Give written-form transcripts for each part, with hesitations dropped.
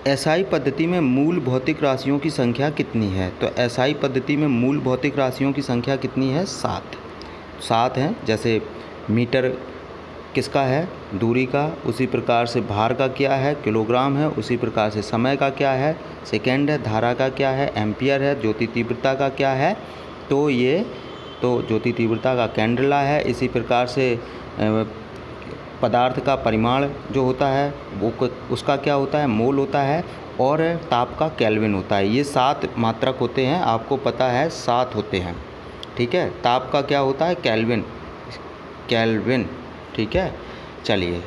SI पद्धति में मूल भौतिक राशियों की संख्या कितनी है? तो एसआई पद्धति में मूल भौतिक राशियों की संख्या कितनी है? 7 हैं। जैसे मीटर किसका है? दूरी का। उसी प्रकार से भार का क्या है? किलोग्राम है। उसी प्रकार से समय का क्या है? सेकेंड है। धारा का क्या है? एम्पियर है। ज्योति तीव्रता का क्या है? तो ज्योति तीव्रता का कैंडेला है। इसी प्रकार से पदार्थ का परिमाण जो होता है वो उसका क्या होता है? मोल होता है। और ताप का केल्विन होता है। ये 7 मात्रक होते हैं, आपको पता है 7 होते हैं, ठीक है। ताप का क्या होता है? केल्विन, ठीक है। चलिए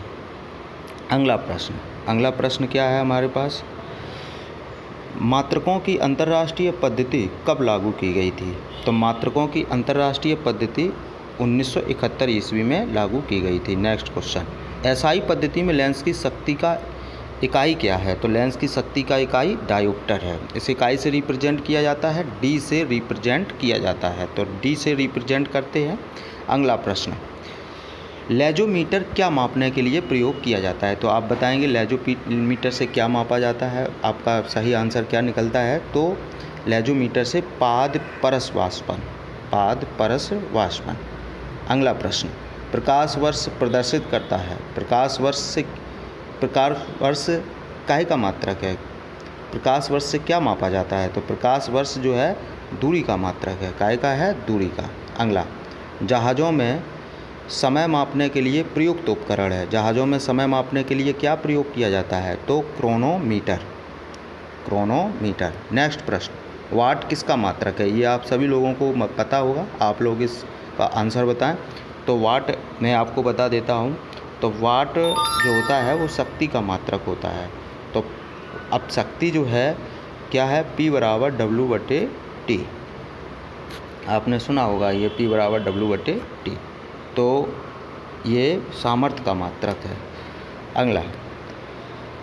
अगला प्रश्न क्या है हमारे पास? मात्रकों की अंतर्राष्ट्रीय पद्धति कब लागू की गई थी? तो मात्रकों की अंतर्राष्ट्रीय पद्धति 1971 ईस्वी में लागू की गई थी। नेक्स्ट क्वेश्चन, एसआई पद्धति में लेंस की शक्ति का इकाई क्या है? तो लेंस की शक्ति का इकाई डायोप्टर है। इस इकाई से रिप्रेजेंट किया जाता है, डी से रिप्रेजेंट किया जाता है, तो डी से रिप्रेजेंट करते हैं। अगला प्रश्न, लेजोमीटर क्या मापने के लिए प्रयोग किया जाता है? तो आप बताएंगे लेजोमीटर से क्या मापा जाता है, आपका सही आंसर क्या निकलता है? तो लेजोमीटर से पाद परस वाष्पन। अगला प्रश्न, प्रकाश वर्ष प्रदर्शित करता है। प्रकाश वर्ष काहे का मात्रक है? प्रकाश वर्ष से क्या मापा जाता है? तो प्रकाश वर्ष जो है दूरी का मात्रक है। काहे का है? दूरी का। अगला, जहाज़ों में समय मापने के लिए प्रयुक्त उपकरण है। जहाज़ों में समय मापने के लिए क्या प्रयोग किया जाता है? तो क्रोनोमीटर। नेक्स्ट प्रश्न, वाट किसका मात्रक है? ये आप सभी लोगों को पता होगा, आप लोग इसका आंसर बताएं। तो वाट मैं आपको बता देता हूँ। तो वाट जो होता है वो शक्ति का मात्रक होता है। तो अब शक्ति जो है क्या है? P बराबर W/T। आपने सुना होगा ये P बराबर W/T। तो ये सामर्थ्य का मात्रक है। अगला,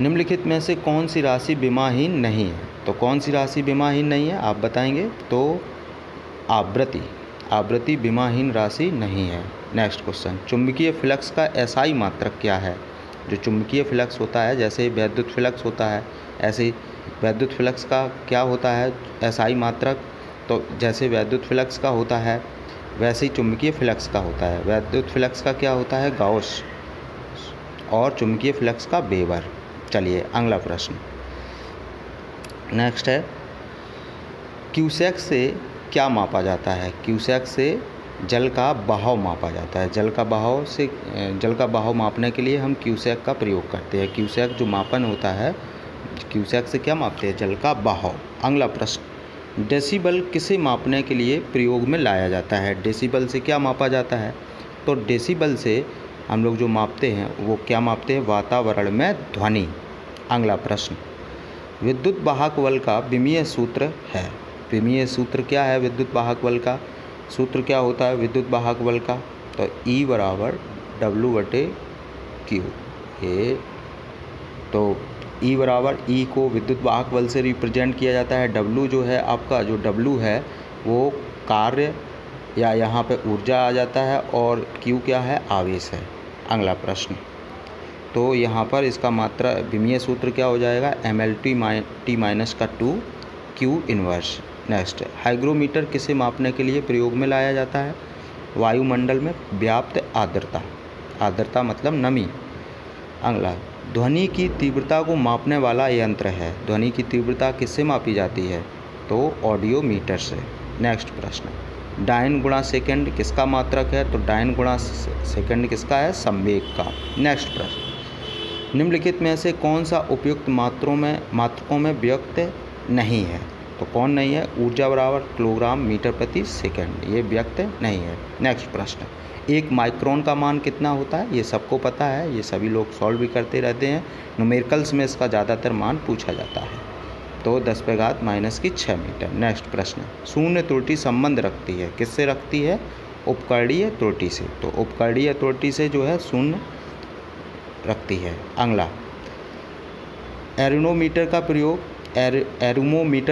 निम्नलिखित में से कौन सी राशि विमाहीन नहीं है? तो कौन सी राशि विमाहीन नहीं है आप बताएंगे? तो आवृत्ति विमाहीन राशि नहीं है। नेक्स्ट क्वेश्चन, चुंबकीय फ्लक्स का एसआई मात्रक क्या है? जो चुंबकीय फ्लक्स होता है, जैसे विद्युत फ्लक्स होता है, ऐसे विद्युत फ्लक्स का क्या होता है एसआई मात्रक? तो जैसे विद्युत फ्लक्स का होता है वैसे ही चुंबकीय फ्लक्स का होता है। विद्युत फ्लक्स का क्या होता है? गाउस, और चुंबकीय फ्लक्स का वेबर। चलिए अगला प्रश्न, नेक्स्ट है, क्यूसेक से क्या मापा जाता है? क्यूसेक से जल का बहाव मापा जाता है। जल का बहाव मापने के लिए हम क्यूसेक का प्रयोग करते हैं। क्यूसेक जो मापन होता है, क्यूसेक से क्या मापते हैं? जल का बहाव। अगला प्रश्न, डेसिबल किसे मापने के लिए प्रयोग में लाया जाता है? डेसिबल से क्या मापा जाता है? तो डेसिबल से हम लोग जो मापते हैं वो क्या मापते हैं? वातावरण में ध्वनि। अगला प्रश्न, विद्युत वाहक बल का विमीय सूत्र है। विमीय सूत्र क्या है? विद्युत वाहक बल का सूत्र क्या होता है विद्युत वाहक बल का? तो E बराबर W/Q। ये तो E बराबर E को विद्युत वाहक बल से रिप्रेजेंट किया जाता है। W जो है आपका, जो W है वो कार्य या यहाँ पे ऊर्जा आ जाता है, और Q क्या है? आवेश है। अगला प्रश्न, तो यहाँ पर इसका मात्रा विमीय सूत्र क्या हो जाएगा? mLT-2 Q inverse. Next, hygrometer किसे मापने के लिए प्रयोग में लाया जाता है? वायुमंडल में व्याप्त आर्द्रता मतलब नमी। अगला, ध्वनि की तीव्रता को मापने वाला यंत्र है। ध्वनि की तीव्रता किससे मापी जाती है? तो ऑडियोमीटर से। नेक्स्ट प्रश्न, डायन गुणा सेकंड किसका मात्रक है? तो डायन गुणा सेकंड किसका है? संवेग का। नेक्स्ट प्रश्न, निम्नलिखित में से कौन सा उपयुक्त मात्रकों में व्यक्त नहीं है? तो कौन नहीं है? ऊर्जा बराबर किलोग्राम मीटर प्रति सेकंड, ये व्यक्त नहीं है। नेक्स्ट प्रश्न, 1 माइक्रोन का मान कितना होता है? ये सबको पता है, ये सभी लोग सॉल्व भी करते रहते हैं। न्यूमेरिकल्स में इसका ज़्यादातर मान पूछा जाता है। तो 10⁻⁻⁶ मीटर। नेक्स्ट प्रश्न, शून्य त्रुटि संबंध रखती है, किससे रखती है? उपकरणीय त्रुटि से। तो उपकरणीय त्रुटि से जो है शून्य रखती है। अगला, एरोमोमीटर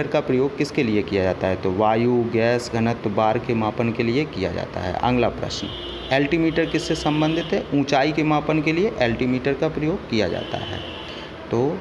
का प्रयोग किसके लिए किया जाता है? तो वायु, गैस, घनत्व, बार के मापन के लिए किया जाता है। अगला प्रश्न, एल्टीमीटर किससे संबंधित है? ऊंचाई के मापन के लिए एल्टीमीटर का प्रयोग किया जाता है। तो